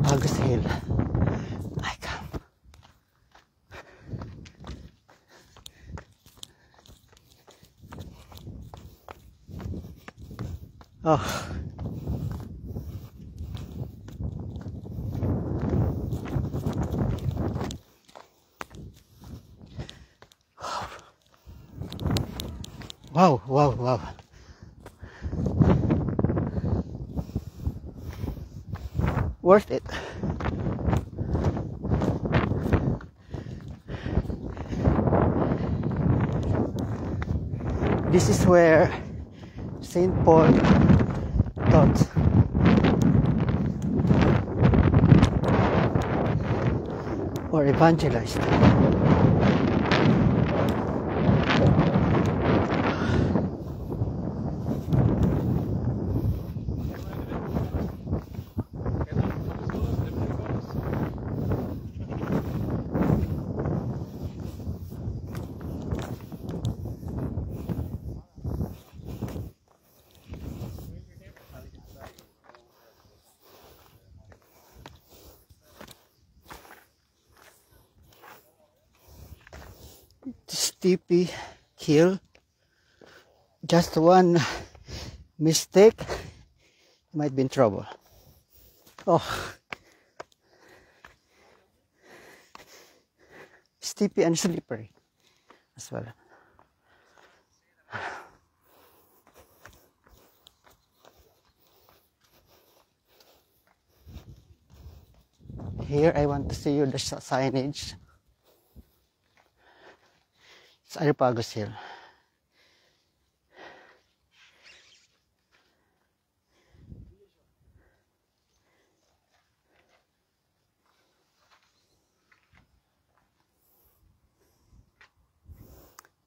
Aarapagos Hill. I come. Oh. Wow, wow, wow. Worth it. This is where Saint Paul taught. Or evangelized. Steepy hill. Just one mistake, you might be in trouble. Oh, steepy and slippery as well. Here I want to see you the signage. It's Areopagus Hill.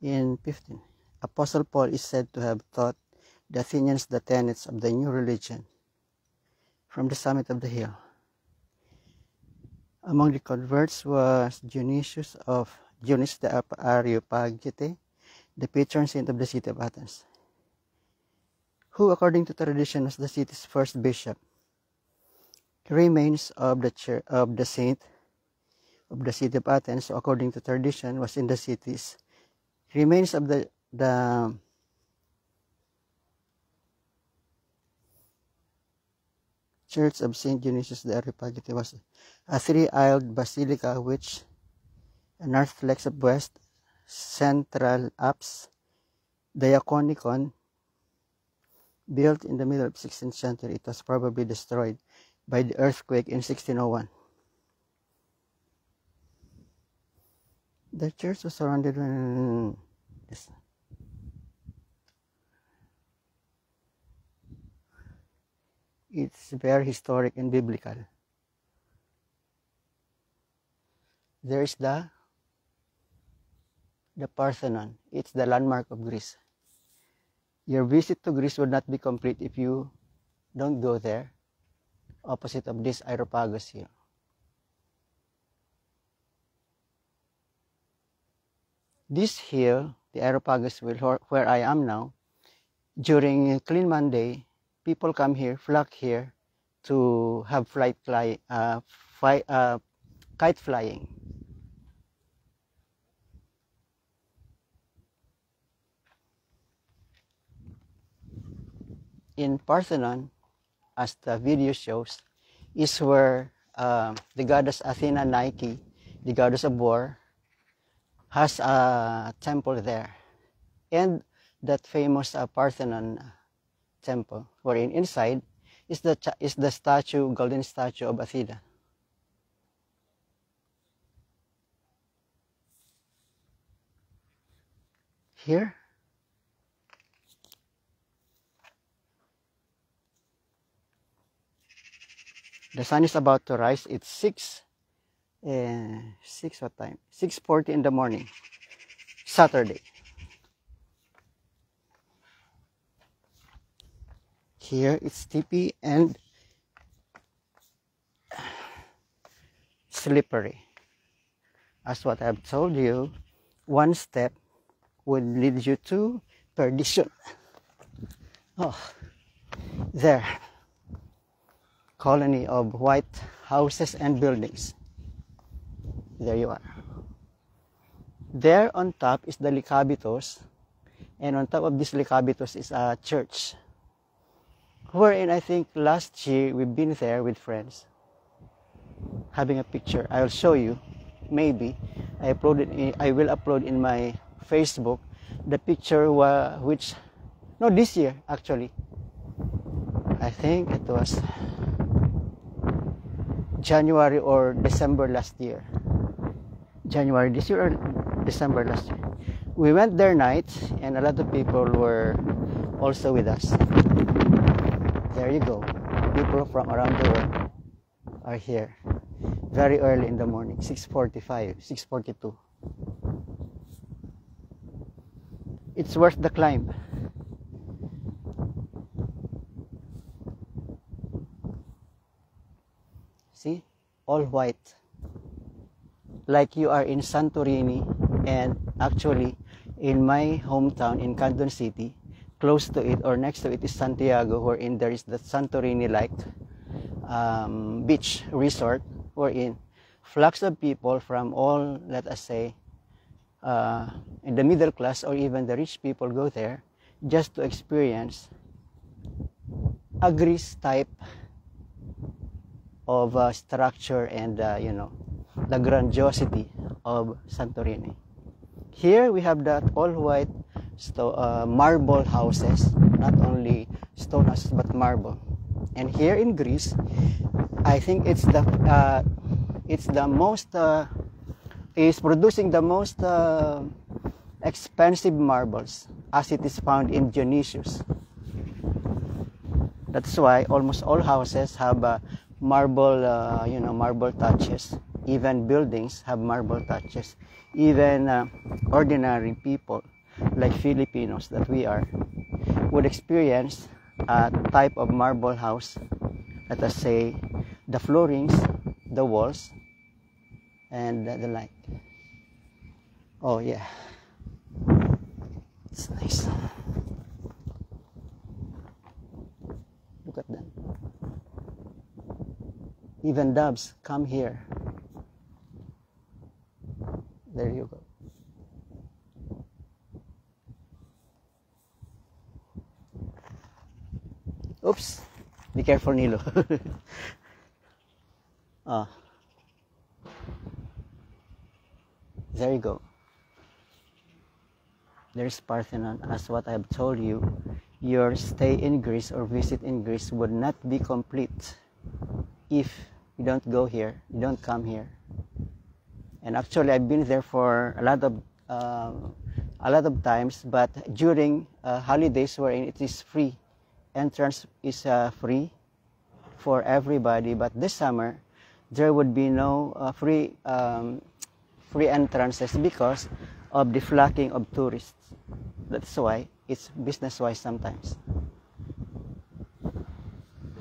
In 15, Apostle Paul is said to have taught the Athenians the tenets of the new religion from the summit of the hill. Among the converts was Dionysius the Areopagite, the patron saint of the city of Athens, who, according to tradition, was the city's first bishop. The remains of the saint of the city of Athens, so according to tradition, was in the city's remains of the Church of Saint Dionysius the Areopagite was a three-aisled basilica which a north flex of west, central apse, diaconicon, built in the middle of the 16th century. It was probably destroyed by the earthquake in 1601. The church was surrounded when this. It's very historic and biblical. There is the Parthenon. It's the landmark of Greece. Your visit to Greece would not be complete if you don't go there, opposite of this Areopagus here. This hill, the Areopagus hill, where I am now, during Clean Monday, people come here, flock here to have kite flying. In Parthenon, as the video shows, is where the goddess Athena Nike, the goddess of war, has a temple there. And that famous Parthenon temple, wherein inside is the golden statue of Athena. Here, the sun is about to rise. It's 6:40 in the morning, Saturday. Here it's steepy and slippery. As what I've told you, one step would lead you to perdition. Oh, there. Colony of white houses and buildings. There you are. There on top is the Licabitos, and on top of this Licabitos is a church, wherein I think last year we've been there with friends, having a picture. I'll show you, maybe. I will upload in my Facebook the picture this year actually. I think it was January or December last year. January this year or December last year. We went there night, and a lot of people were also with us. There you go. People from around the world are here. Very early in the morning, 6:45, 6:42. It's worth the climb. See? All white. Like you are in Santorini, and actually in my hometown in Quezon City, close to it or next to it is Santiago, wherein there is the Santorini-like beach resort, wherein flocks of people from all, let us say, in the middle class or even the rich people go there just to experience a Greece type of structure and the grandiosity of Santorini. Here we have that all white marble houses, not only stone houses but marble. And here in Greece, I think it's producing the most expensive marbles, as it is found in Dionysius. That's why almost all houses have marble touches. Even buildings have marble touches. Even ordinary people, like Filipinos that we are, would experience a type of marble house. Let us say the floorings, the walls, and the like. Oh yeah, it's nice. Look at them. Even doves come here. There you go. Oops, be careful, Nilo. There you go. There's Parthenon. As what I have told you, your stay in Greece or visit in Greece would not be complete if you don't go here, you don't come here. And actually, I've been there for a lot of times, but during holidays wherein it is free, entrance is free for everybody. But this summer, there would be no free entrances because of the flocking of tourists. That's why it's business-wise sometimes.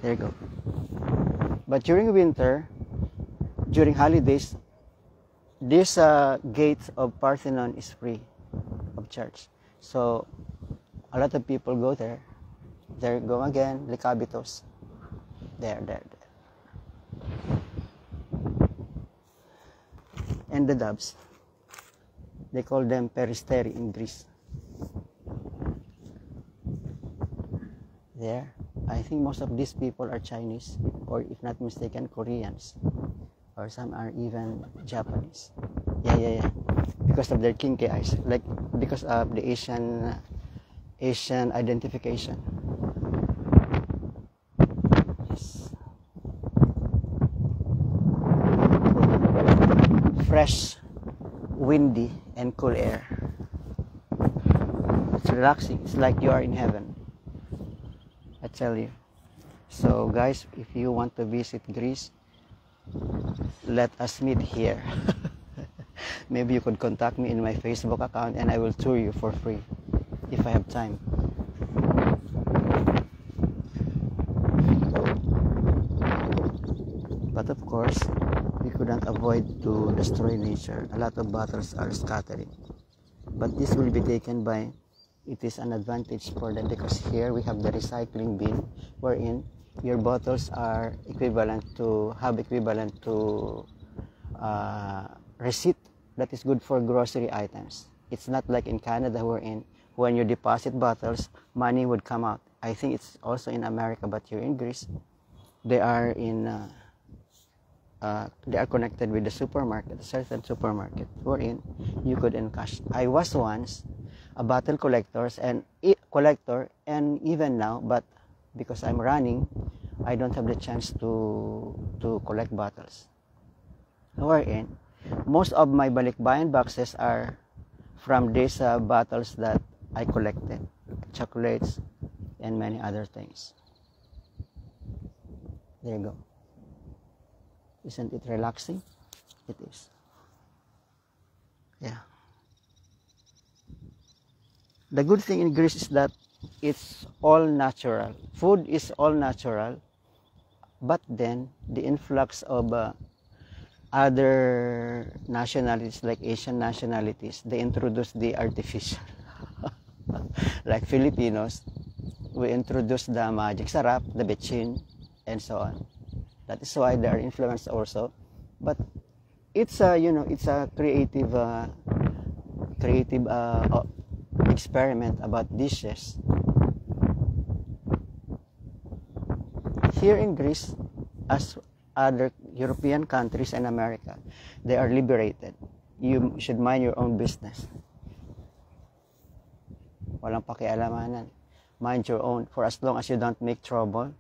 There you go. But during winter, during holidays, this gate of Parthenon is free of charge. So a lot of people go there. There you go again, Licabitos. There. And the doves. They call them peristeri in Greece. There. I think most of these people are Chinese, or if not mistaken, Koreans. Or some are even Japanese. Yeah. Because of their kinky eyes. Like, because of the Asian identification. Yes. Fresh, windy, and cool air. It's relaxing. It's like you are in heaven. I tell you. So guys, if you want to visit Greece, let us meet here. Maybe you could contact me in my Facebook account and I will tour you for free if I have time. But of course, we couldn't avoid to destroy nature. A lot of bottles are scattering. But this will be taken by, it is an advantage for them because here we have the recycling bin wherein your bottles are equivalent to receipt that is good for grocery items. It's not like in Canada wherein when you deposit bottles, money would come out. I think it's also in America, but here in Greece, they are connected with the supermarket, a certain supermarket, wherein you could encash. I was once a bottle collector, and even now, but because I'm running, I don't have the chance to collect bottles. Wherein most of my balikbayan boxes are from these bottles that I collected, chocolates and many other things. There you go. Isn't it relaxing? It is. Yeah. The good thing in Greece is that it's all natural. Food is all natural, but then the influx of other nationalities, like Asian nationalities, they introduce the artificial. Like Filipinos, we introduce the magic sarap, the bechin, and so on. That is why they are influenced also. But it's a it's a creative experiment about dishes. Here in Greece, as other European countries and America, they are liberated. You should mind your own business. Walang pakialamanan. Mind your own. For as long as you don't make trouble,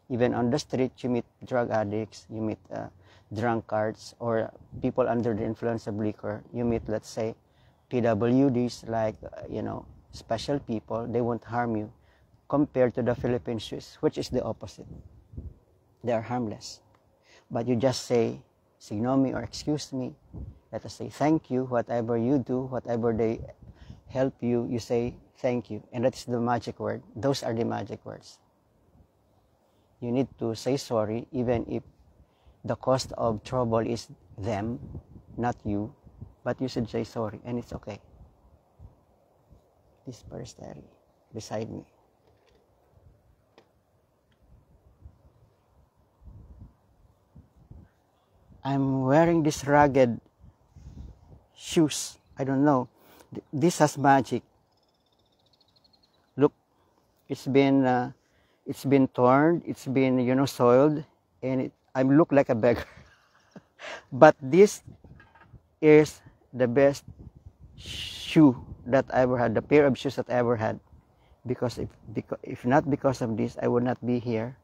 even on the street, you meet drug addicts, you meet drunkards, or people under the influence of liquor. You meet, let's say, PWDs, like, special people. They won't harm you compared to the Philippine Jews, which is the opposite. They are harmless. But you just say, signo me or excuse me. Let us say thank you. Whatever you do, whatever they help you, you say thank you. And that's the magic word. Those are the magic words. You need to say sorry, even if the cost of trouble is them, not you. But you should say sorry, and it's okay. This peristeri beside me. I'm wearing this ragged shoes. I don't know. This has magic. Look, it's been torn. It's been soiled, and I look like a beggar. But this is the best shoe that I ever had. The pair of shoes that I ever had. Because if not because of this, I would not be here.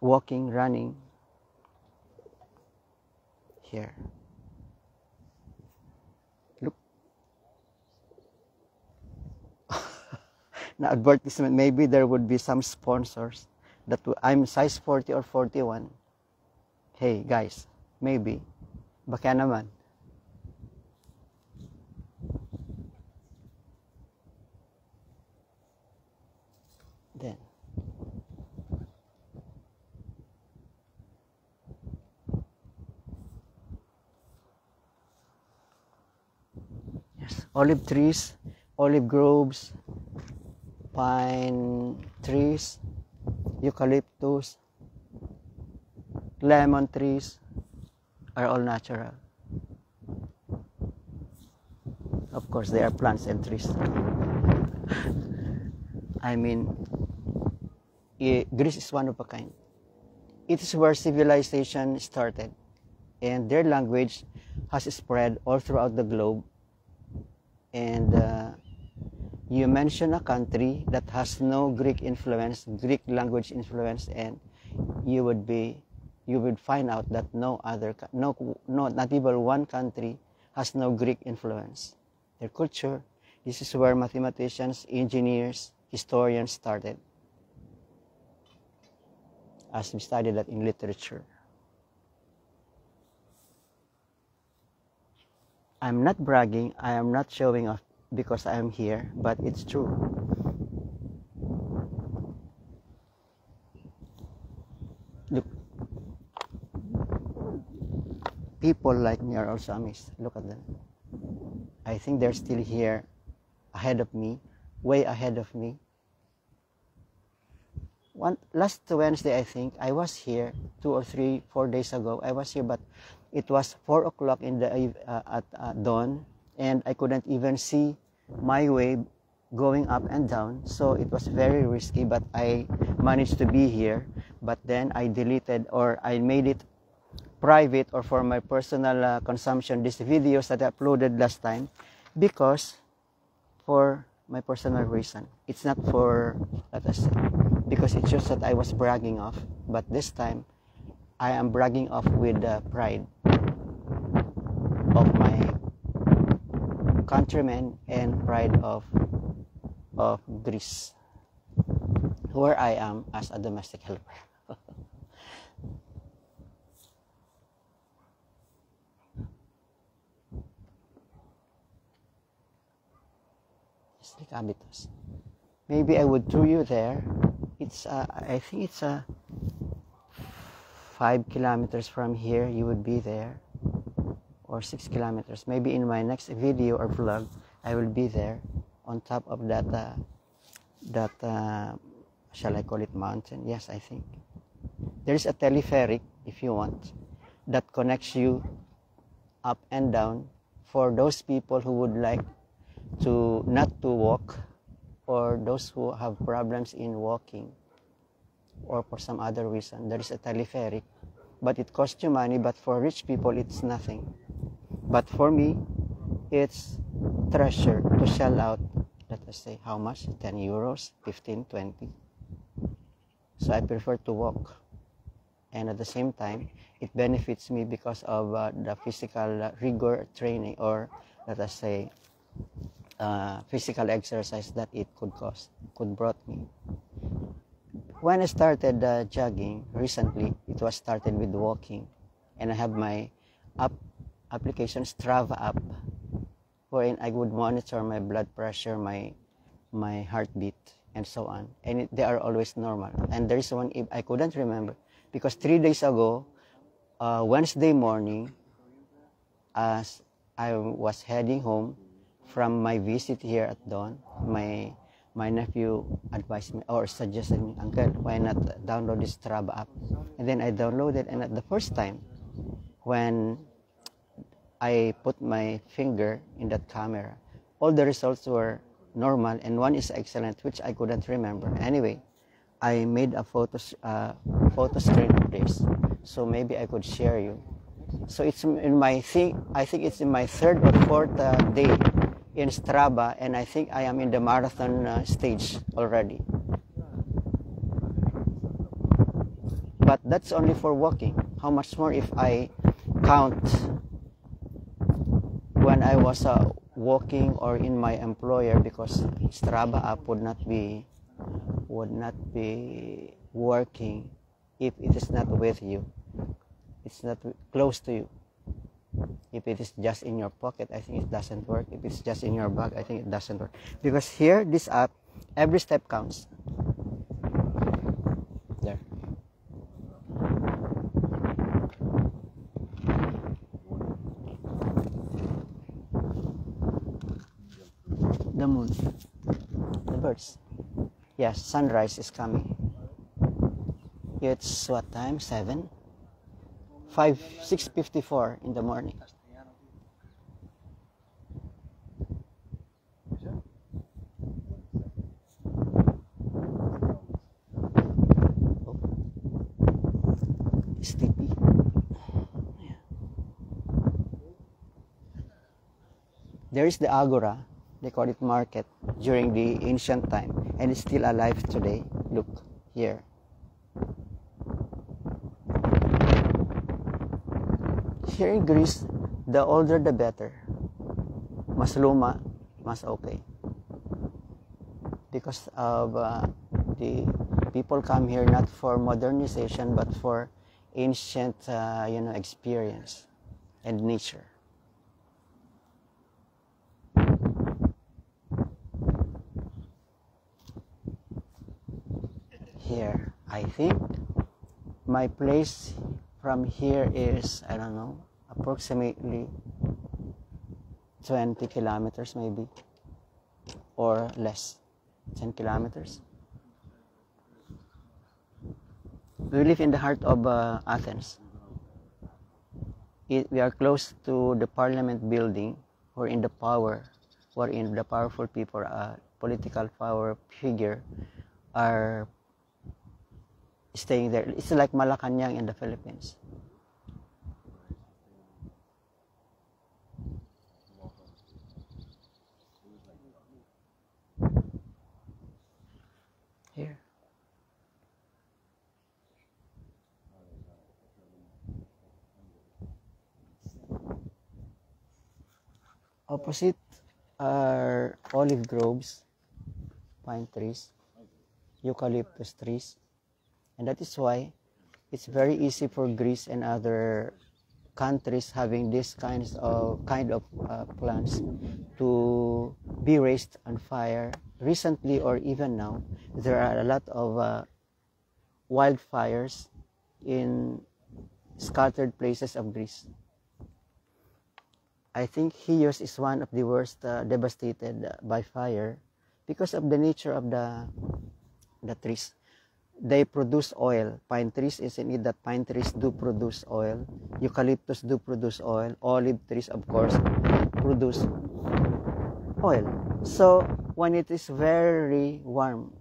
Walking, running. Here. Look. Now, advertisement, maybe there would be some sponsors that I'm size 40 or 41. Hey, guys, maybe. Baka naman. Then. Yes, olive trees, olive groves, pine trees, eucalyptus, lemon trees are all natural. Of course, they are plants and trees. I mean, Greece is one of a kind. It is where civilization started, and their language has spread all throughout the globe. And you mention a country that has no Greek language influence, and you would find out that not even one country has no Greek influence. Their culture, this is where mathematicians, engineers, historians started, as we studied that in literature. I'm not bragging, I am not showing off because I am here, but it's true. Look, people like me are also amazed. Look at them. I think they're still here ahead of me, way ahead of me. last Wednesday, I think, I was here 4 days ago. I was here, but it was 4 o'clock in the at dawn, and I couldn't even see my way going up and down. So it was very risky, but I managed to be here. But then I deleted, or I made it private or for my personal consumption, these videos that I uploaded last time, because for my personal reason. It's not for, let us say, because it shows that I was bragging off, but this time I am bragging off with pride of my countrymen and pride of Greece, where I am as a domestic helper. Maybe I would throw you there. It's I think it's 5 kilometers from here. You would be there, or 6 kilometers. Maybe in my next video or vlog, I will be there on top of that shall I call it mountain? Yes, I think there is a telepheric, if you want, that connects you up and down for those people who would like to not to walk, or those who have problems in walking, or for some other reason. There is a telepheric, but it costs you money. But for rich people, it's nothing. But for me, it's treasure to shell out. Let us say how much? 10 euros, 15, 20. So I prefer to walk, and at the same time, it benefits me because of the physical rigor training, or let us say physical exercise that it could brought me. When I started jogging recently, it was started with walking, and I have my application Strava app, wherein I would monitor my blood pressure, my heartbeat, and so on, and they are always normal. And there is one I couldn't remember, because 3 days ago, Wednesday morning, as I was heading home from my visit here at dawn, my nephew advised me or suggested me, "Uncle, why not download this Strava app?" And then I downloaded, and at the first time when I put my finger in that camera, all the results were normal, and one is excellent, which I couldn't remember. Anyway, I made a photo screen of this, so maybe I could share you. So it's in my I think it's in my 3rd or 4th day in Strava, and I think I am in the marathon stage already. But that's only for walking. How much more if I count when I was walking or in my employer, because Strava app would not be working if it is not with you. It's not close to you. If it is just in your pocket, I think it doesn't work. If it's just in your bag, I think it doesn't work. Because here, this app, every step counts. There. The moon. The birds. Yes, sunrise is coming. It's what time? 6:54 in the morning. Sleepy. Yeah. There is the agora. They call it market during the ancient time, and it's still alive today. Look here. Here in Greece, the older the better. Mas luma, mas okay. Because of the people come here not for modernization, but for ancient, experience and nature. Here, I think my place from here is, I don't know, approximately 20 kilometers maybe, or less, 10 kilometers. We live in the heart of Athens. We are close to the parliament building, wherein the powerful people, political power figure, are staying there. It's like Malacanang in the Philippines. Here. Opposite are olive groves, pine trees, eucalyptus trees, and that is why it's very easy for Greece and other countries having this kind of plants to be raised on fire. Recently, or even now, there are a lot of wildfires in scattered places of Greece. I think Chios is one of the worst devastated by fire because of the nature of the trees. They produce oil. Pine trees, isn't it that pine trees do produce oil? Eucalyptus do produce oil. Olive trees, of course, produce oil. So when it is very warm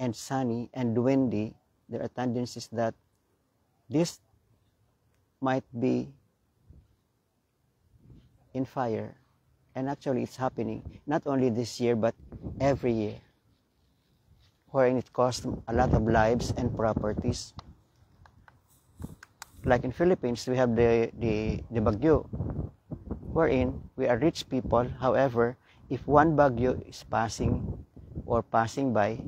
and sunny and windy, there are tendencies that this might be in fire. And actually it's happening not only this year but every year, wherein it costs a lot of lives and properties. Like in Philippines, we have the Bagyo, wherein we are rich people. However, if one Bagyo is passing by,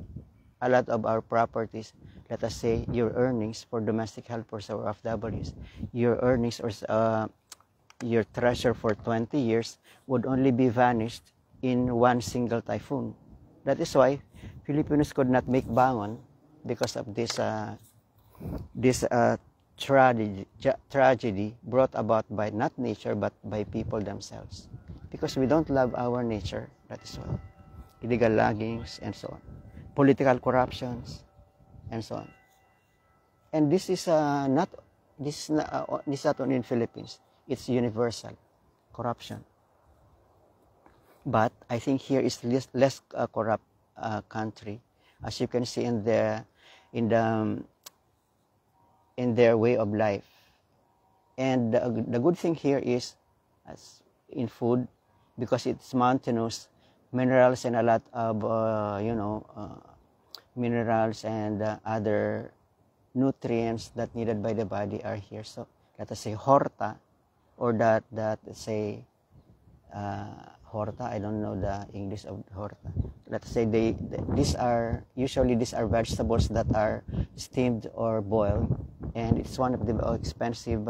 a lot of our properties, let us say your earnings for domestic helpers or FWs, your earnings or your treasure for 20 years would only be vanished in one single typhoon. That is why Filipinos could not make bangon because of this tragedy brought about by not nature but by people themselves. Because we don't love our nature, that is why. Illegal loggings and so on. Political corruptions and so on. And this is not only in Philippines. It's universal corruption. But I think here is less corrupt country, as you can see in their way of life. And the good thing here is, as in food, because it's mountainous, minerals and a lot of minerals and other nutrients that needed by the body are here. So let us say horta, or that say horta, I don't know the English of horta. Let's say these are vegetables that are steamed or boiled, and it's one of the expensive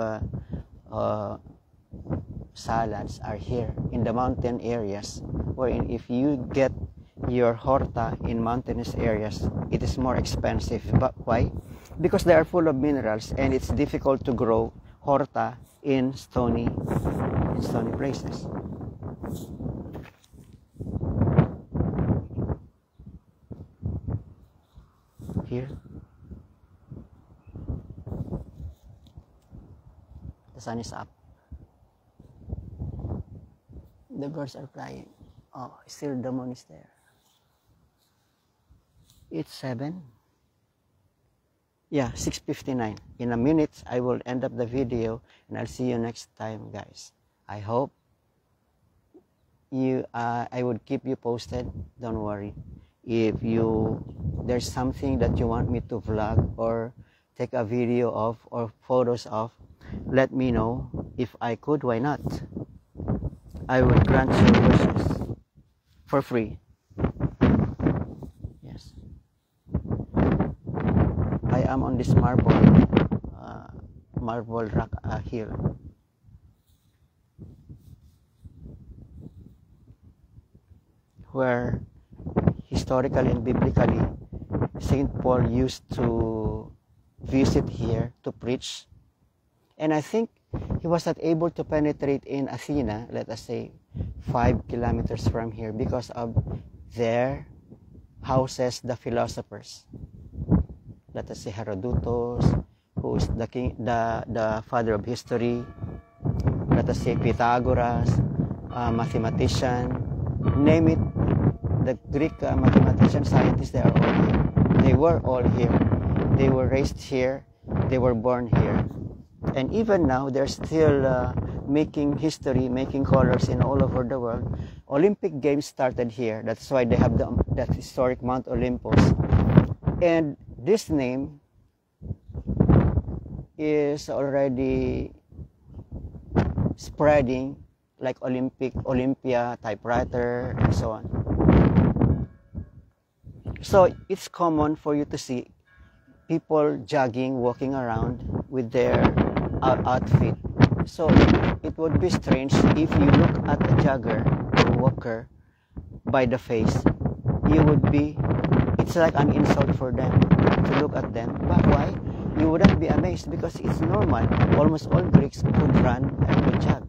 salads are here in the mountain areas, wherein if you get your horta in mountainous areas, it is more expensive. But why? Because they are full of minerals, and it's difficult to grow horta in stony places. Here, the sun is up. The birds are flying. Oh, still the moon is there. It's 7. Yeah, 6:59. In a minute, I will end up the video, and I'll see you next time, guys. I hope I would keep you posted. Don't worry. If there's something that you want me to vlog or take a video of or photos of, let me know. If I could, why not? I will grant your wishes for free. Yes. I am on this marble rock hill. Where historically and biblically St. Paul used to visit here to preach. And I think he was not able to penetrate in Athena, let us say 5 kilometers from here, because of their houses, the philosophers. let us say Herodotus, who is the king, the father of history. Let us say Pythagoras, mathematician, name it. The Greek mathematician, scientists, they are all here. They were all here. They were raised here. They were born here. And even now, they're still making history, making colors in all over the world. Olympic Games started here. That's why they have that historic Mount Olympus. And this name is already spreading, like Olympia, typewriter, and so on. So it's common for you to see people jogging, walking around with their outfit. So it would be strange if you look at a jogger or walker by the face. It's like an insult for them to look at them. But why? You wouldn't be amazed because it's normal. Almost all Greeks could run and could jog.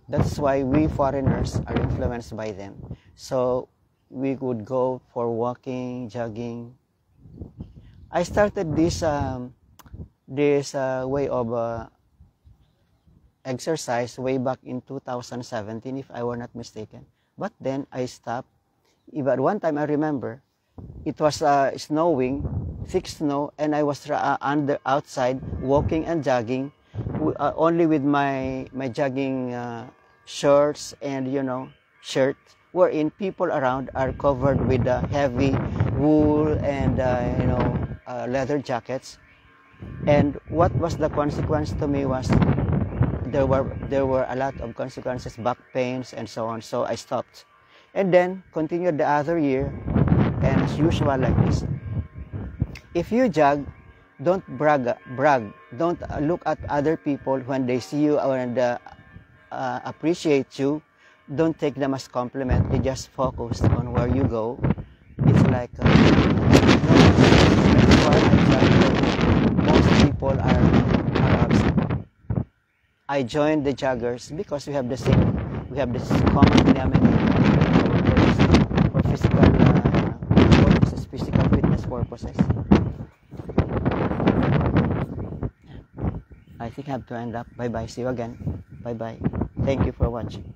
That's why we foreigners are influenced by them. So we would go for walking, jogging. I started this way of exercise way back in 2017, if I were not mistaken. But then I stopped. But one time I remember, it was snowing, thick snow, and I was outside walking and jogging, only with my jogging shorts and shirt, wherein people around are covered with heavy wool and leather jackets. And what was the consequence to me was there were a lot of consequences, back pains and so on. So I stopped, and then continued the other year, and as usual like this. If you jog, don't brag. Don't look at other people when they see you and appreciate you. Don't take them as compliment. They just focus on where you go. It's like most people are absent. I joined the joggers because we have this common denominator for physical purposes, physical fitness purposes. I think I have to end up. Bye bye. See you again. Bye bye. Thank you for watching.